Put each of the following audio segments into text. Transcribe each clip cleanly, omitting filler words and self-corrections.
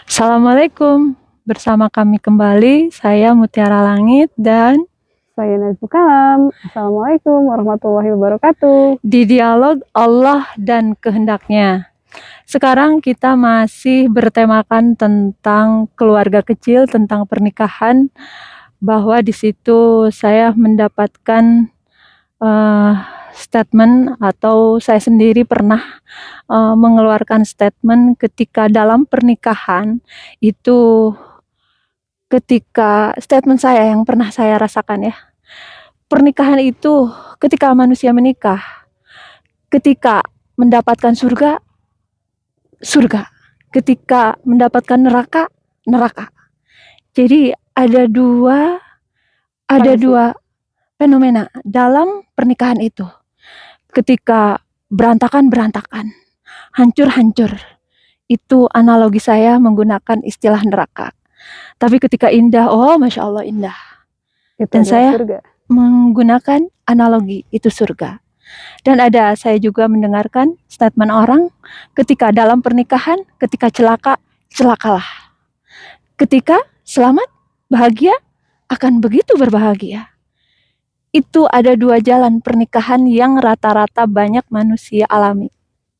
Assalamualaikum, bersama kami kembali, saya Mutiara Langit dan Saya Nazbu Kalam. Assalamualaikum warahmatullahi wabarakatuh. di dialog Allah dan kehendaknya. Sekarang kita masih bertemakan tentang keluarga kecil, tentang pernikahan, bahwa di situ saya mendapatkan eh, statement atau saya sendiri pernah mengeluarkan statement ketika dalam pernikahan itu. Ketika statement saya yang pernah saya rasakan ya, pernikahan itu ketika manusia menikah, ketika mendapatkan surga, surga. Ketika mendapatkan neraka, neraka. Jadi ada dua fenomena dalam pernikahan itu. Ketika berantakan, berantakan. Hancur, hancur. Itu analogi saya menggunakan istilah neraka. Tapi ketika indah, oh Masya Allah indah. Itu Dan adalah saya surga. menggunakan analogi itu surga. Dan saya juga mendengarkan statement orang ketika dalam pernikahan, ketika celaka, celakalah. Ketika selamat, bahagia, akan begitu berbahagia. Itu ada dua jalan pernikahan yang rata-rata banyak manusia alami.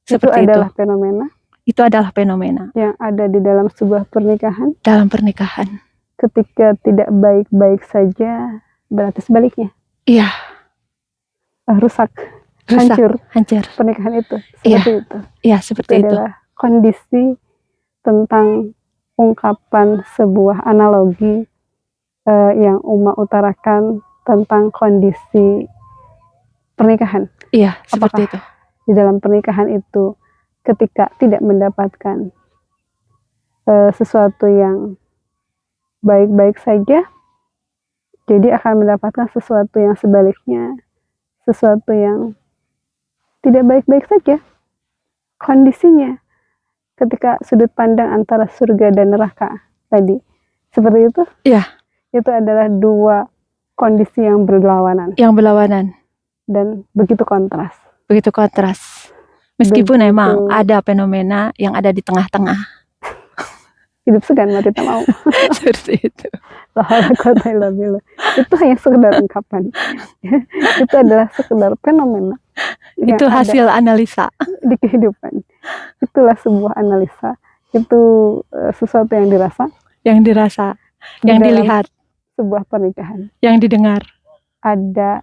Seperti Itu adalah fenomena Itu adalah fenomena yang ada di dalam sebuah pernikahan. dalam pernikahan. Ketika tidak baik-baik saja, berarti sebaliknya. Iya, Rusak, rusak, hancur. pernikahan itu. Iya. Seperti itu. Iya, seperti itu. Adalah kondisi tentang ungkapan sebuah analogi yang Uma utarakan tentang kondisi pernikahan. Iya, seperti Apakah itu. Di dalam pernikahan itu ketika tidak mendapatkan sesuatu yang baik-baik saja, jadi akan mendapatkan sesuatu yang sebaliknya, sesuatu yang tidak baik-baik saja. Kondisinya ketika sudut pandang antara surga dan neraka tadi, seperti itu. Iya. Itu adalah dua kondisi yang berlawanan. Yang berlawanan. Dan begitu kontras. Begitu kontras. Meskipun emang ada fenomena yang ada di tengah-tengah. Hidup segan mati tak mau. Seperti itu. Itu hanya sekedar ungkapan. Itu adalah sekedar fenomena. Itu hasil analisa di kehidupan. Itulah sebuah analisa. Itu sesuatu yang dirasa. Yang dirasa. Yang dilihat. Sebuah pernikahan. Yang didengar. Ada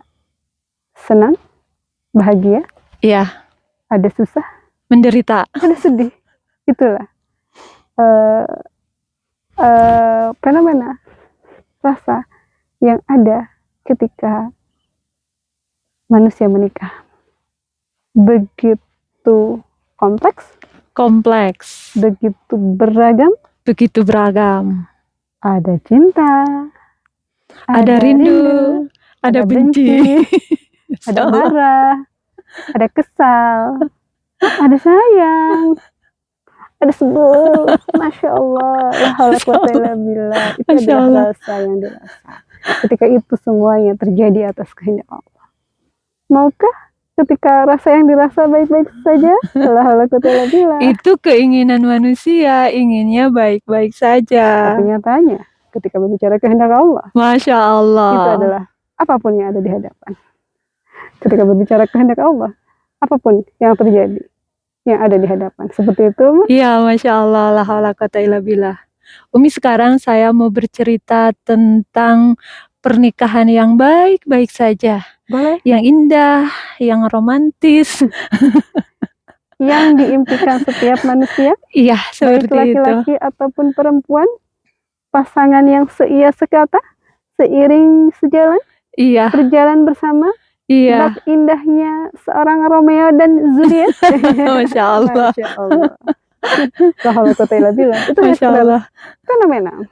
senang, bahagia. Iya. Ada susah, menderita, ada sedih. Itulah fenomena rasa yang ada ketika manusia menikah. Begitu kompleks, begitu beragam. Ada cinta, ada rindu, ada benci, ada marah, ada kesal, ada sayang, ada sebel. Masya Allah, itu adalah rasa yang dirasa ketika itu semuanya terjadi atas kehendak Allah. Maukah ketika rasa yang dirasa baik-baik saja? Itu keinginan manusia, inginnya baik-baik saja. Tapi nyatanya ketika berbicara kehendak Allah, Masya Allah, itu adalah apapun yang ada di hadapan. Ketika berbicara kehendak Allah, apapun yang terjadi, yang ada di hadapan. Seperti itu. Iya, Masya Allah. La haula quwata illa billah. Umi, sekarang saya mau bercerita tentang pernikahan yang baik-baik saja. Boleh. Yang indah, yang romantis. Yang diimpikan setiap manusia. Iya, seperti baik laki-laki ataupun perempuan. Pasangan yang seia sekata, seiring sejalan. Iya. Berjalan bersama. Iya. Bak indahnya seorang Romeo dan Juliet. Masya Allah. Masya Allah. Itu Masya Allah. Fenomena.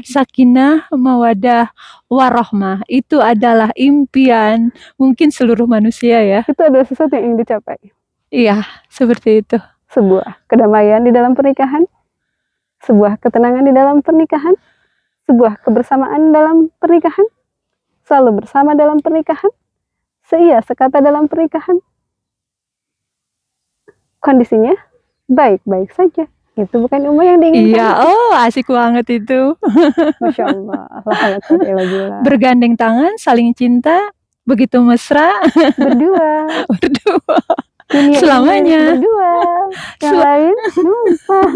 Sakinah, mawadah, warohmah. Itu adalah impian mungkin seluruh manusia ya. Itu adalah sesuatu yang ingin dicapai. Iya, seperti itu. Sebuah kedamaian di dalam pernikahan. Sebuah ketenangan di dalam pernikahan. Sebuah kebersamaan dalam pernikahan. Selalu bersama dalam pernikahan. Seia sekata dalam pernikahan. Kondisinya baik-baik saja. Itu bukan umur yang diinginkan. Iya, asik banget itu. Masya Allah. La haula wa quwwata illa billah. Bergandeng tangan, saling cinta, begitu mesra, Berdua. berdua. Dunia Selamanya. ini berdua. Yang lain numpang.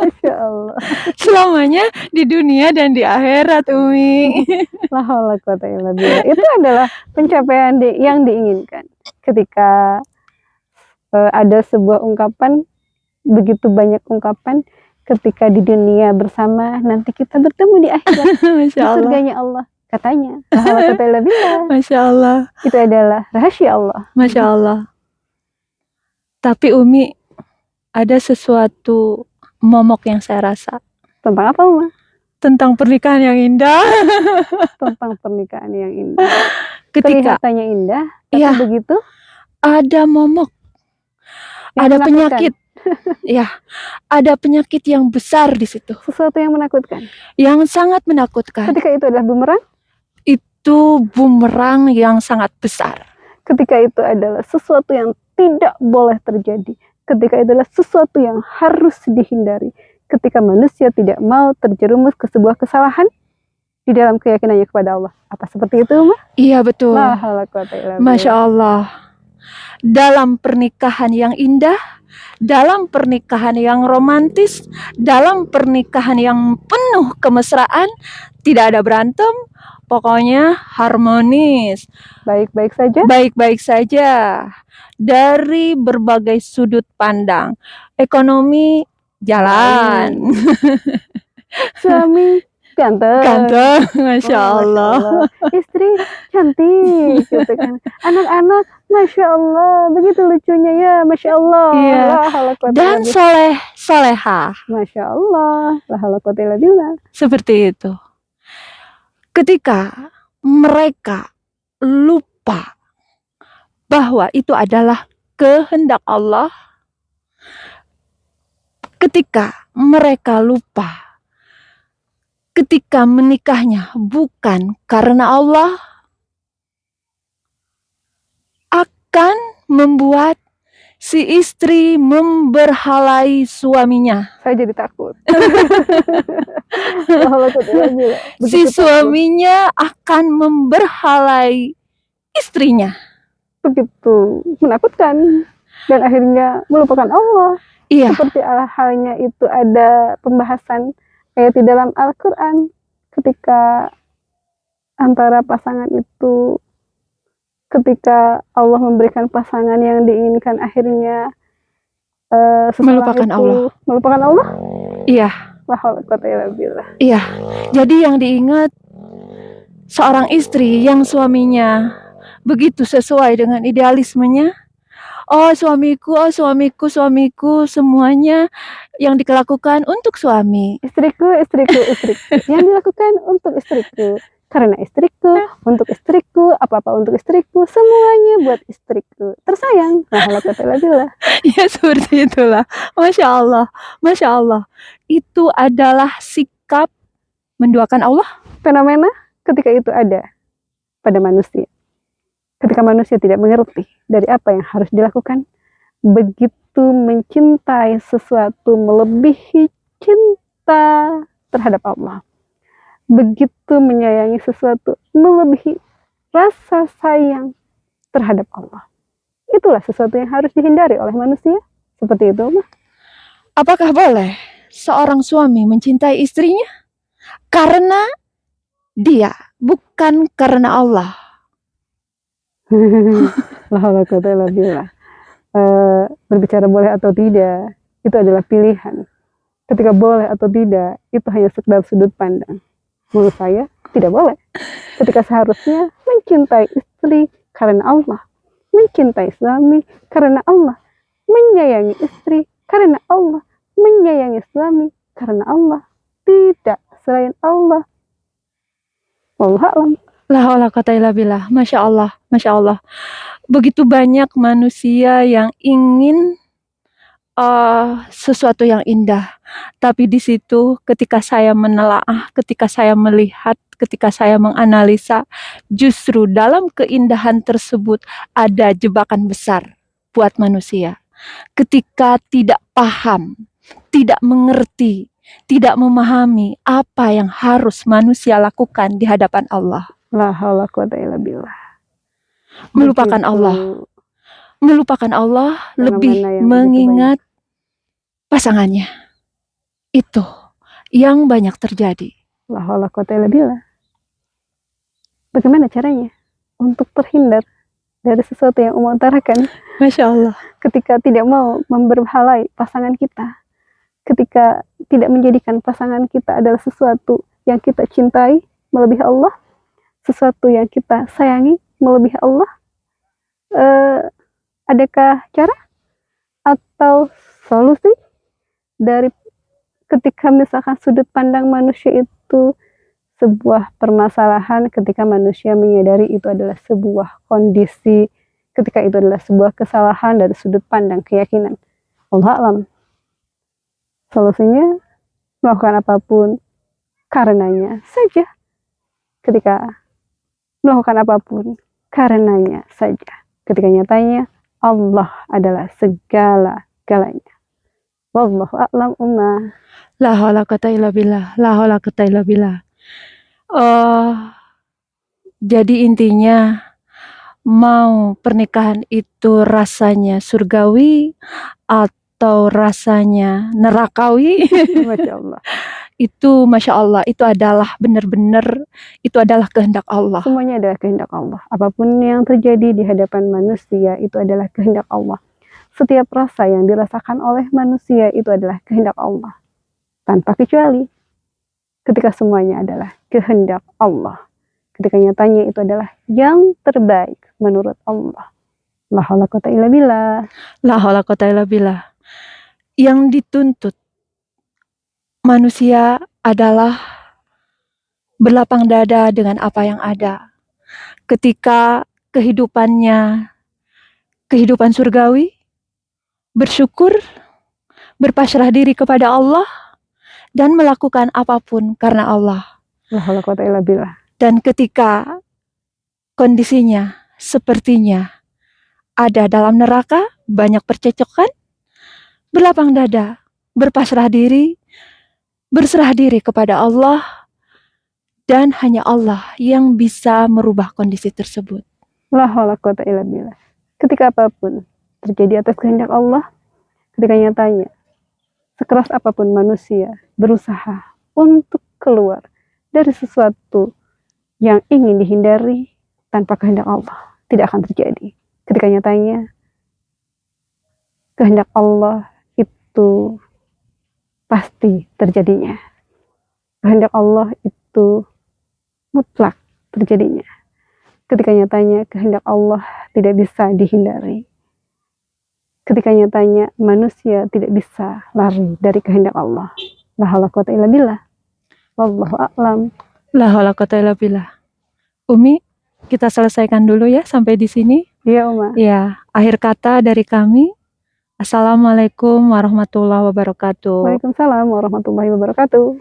Masya Allah. Selamanya di dunia dan di akhirat, Umi. La haula wa quwwata illa billah. Itu adalah pencapaian yang diinginkan. Ketika ada sebuah ungkapan, begitu banyak ungkapan, ketika di dunia bersama, nanti kita bertemu di akhirat. Masya Di Allah. surganya Allah. Katanya. La haula wa quwwata illa billah. Masya Allah. Itu adalah rahasia Allah. Masya Allah. Tapi Umi, ada sesuatu momok yang saya rasa Tentang apa, Uma? tentang pernikahan yang indah. Tentang pernikahan yang indah. Ketika Kelihatannya indah, tapi Iya. begitu ada momok, yang ada menakutkan. penyakit. Ya, ada penyakit yang besar di situ, Sesuatu yang menakutkan. yang sangat menakutkan. Ketika itu adalah bumerang, Itu bumerang yang sangat besar. ketika itu adalah sesuatu yang tidak boleh terjadi, ketika itu adalah sesuatu yang harus dihindari, ketika manusia tidak mau terjerumus ke sebuah kesalahan di dalam keyakinannya kepada Allah. Apa seperti itu, Uma? Iya betul. La haula wa quwwata illa billah. Masya Allah. Dalam pernikahan yang indah, dalam pernikahan yang romantis, dalam pernikahan yang penuh kemesraan, tidak ada berantem, pokoknya harmonis, Baik-baik saja. baik-baik saja. Dari berbagai sudut pandang, ekonomi jalan, Suami ganteng. ganteng, Masya Oh, Allah. Istri cantik gitu kan. Anak-anak Masya Allah, begitu lucunya ya, Masya Allah. Iya. La haula wa quwwata Dan illa billah. solehah, Masya Allah. La haula wa quwwata illa billah. seperti itu. Ketika mereka lupa bahwa itu adalah kehendak Allah, ketika mereka lupa, ketika menikahnya bukan karena Allah, akan membuat si istri memberhalai suaminya. Saya jadi takut. La haula wa quwwata illa billah. Si Begitu takut. suaminya akan memberhalai istrinya. Begitu menakutkan. Dan akhirnya melupakan Allah. Iya, Seperti halnya itu ada pembahasan ayat di dalam Al-Quran. Ketika antara pasangan itu, ketika Allah memberikan pasangan yang diinginkan, akhirnya seseorang Melupakan itu Allah. melupakan Allah. iya, La haula wa quwwata illa billah. iya. Jadi yang diingat seorang istri yang suaminya begitu sesuai dengan idealismenya. Oh suamiku, semuanya yang dilakukan untuk suami. Istriku. Yang dilakukan untuk istriku. Karena istriku, untuk istriku, apa-apa untuk istriku, semuanya buat istriku. Tersayang. La haula wa quwwata illa billah. Ya seperti itulah. Masya Allah, Masya Allah. Itu adalah sikap menduakan Allah. Fenomena ketika itu ada pada manusia. Ketika manusia tidak mengerti dari apa yang harus dilakukan, begitu mencintai sesuatu melebihi cinta terhadap Allah. Begitu menyayangi sesuatu melebihi rasa sayang terhadap Allah. Itulah sesuatu yang harus dihindari oleh manusia. Seperti itu, Ma. Apakah boleh seorang suami mencintai istrinya karena dia, bukan karena Allah? La haula wa quwwata illa billah. Berbicara boleh atau tidak, itu adalah pilihan. Ketika boleh atau tidak, itu hanya sekedar sudut pandang. Menurut saya, tidak boleh. Ketika seharusnya mencintai istri karena Allah, mencintai suami karena Allah, menyayangi istri karena Allah, menyayangi suami karena Allah, tidak selain Allah. Wallahu a'lam. La haula quwwata illa billah. Masya Allah, Masya Allah. Begitu banyak manusia yang ingin sesuatu yang indah. Tapi di situ ketika saya menelaah, ketika saya melihat, ketika saya menganalisa, justru dalam keindahan tersebut ada jebakan besar buat manusia. Ketika tidak paham tidak mengerti, tidak memahami apa yang harus manusia lakukan di hadapan Allah. La haula quwata illa billah. Melupakan Begitu Allah. Melupakan Allah, lebih fenomena yang begitu mengingat pasangannya. Itu yang banyak terjadi. La haula quwata illa billah. Bagaimana caranya untuk terhindar dari sesuatu yang Allah utarakan Masya Allah. ketika tidak mau memberhalai pasangan kita, ketika tidak menjadikan pasangan kita adalah sesuatu yang kita cintai melebihi Allah, sesuatu yang kita sayangi melebihi Allah. Adakah cara atau solusi dari ketika misalkan sudut pandang manusia itu sebuah permasalahan, ketika manusia menyadari itu adalah sebuah kondisi, ketika itu adalah sebuah kesalahan dari sudut pandang keyakinan. Allah alam. Solusinya melakukan apapun karenanya saja. Ketika melakukan apapun karenanya saja. Ketika nyatanya Allah adalah segala-galanya. Wallahu a'lam ummah. La haula quwata illa billah. La haula quwata illa billah. Jadi intinya mau pernikahan itu rasanya surgawi atau rasanya nerakawi, Masya Allah. itu Masya Allah, itu adalah benar-benar, itu adalah kehendak Allah. Semuanya adalah kehendak Allah. Apapun yang terjadi di hadapan manusia itu adalah kehendak Allah. Setiap rasa yang dirasakan oleh manusia itu adalah kehendak Allah. Tanpa kecuali. Ketika semuanya adalah kehendak Allah. Ketika nyatanya itu adalah yang terbaik menurut Allah. La haula quwata illa billah. La haula quwata illa billah. Yang dituntut manusia adalah berlapang dada dengan apa yang ada. Ketika kehidupannya kehidupan surgawi, bersyukur, berpasrah diri kepada Allah, dan melakukan apapun karena Allah. La haula quwata illa billah. Dan ketika kondisinya sepertinya ada dalam neraka, banyak percecokan, berlapang dada, berpasrah diri, berserah diri kepada Allah, dan hanya Allah yang bisa merubah kondisi tersebut. La haula quwata illa billah. Ketika apapun terjadi atas kehendak Allah, ketika nyatanya sekeras apapun manusia berusaha untuk keluar dari sesuatu yang ingin dihindari, tanpa kehendak Allah tidak akan terjadi. Ketika nyatanya kehendak Allah itu pasti terjadinya. Kehendak Allah itu mutlak terjadinya. Ketika nyatanya kehendak Allah tidak bisa dihindari. Ketika nyatanya manusia tidak bisa lari dari kehendak Allah. La haula quwata illa billah. Wallahu a'lam. La haula quwata illa billah. Umi, kita selesaikan dulu ya sampai di sini. Iya, Uma. Ya, akhir kata dari kami. Assalamualaikum warahmatullahi wabarakatuh. Waalaikumsalam warahmatullahi wabarakatuh.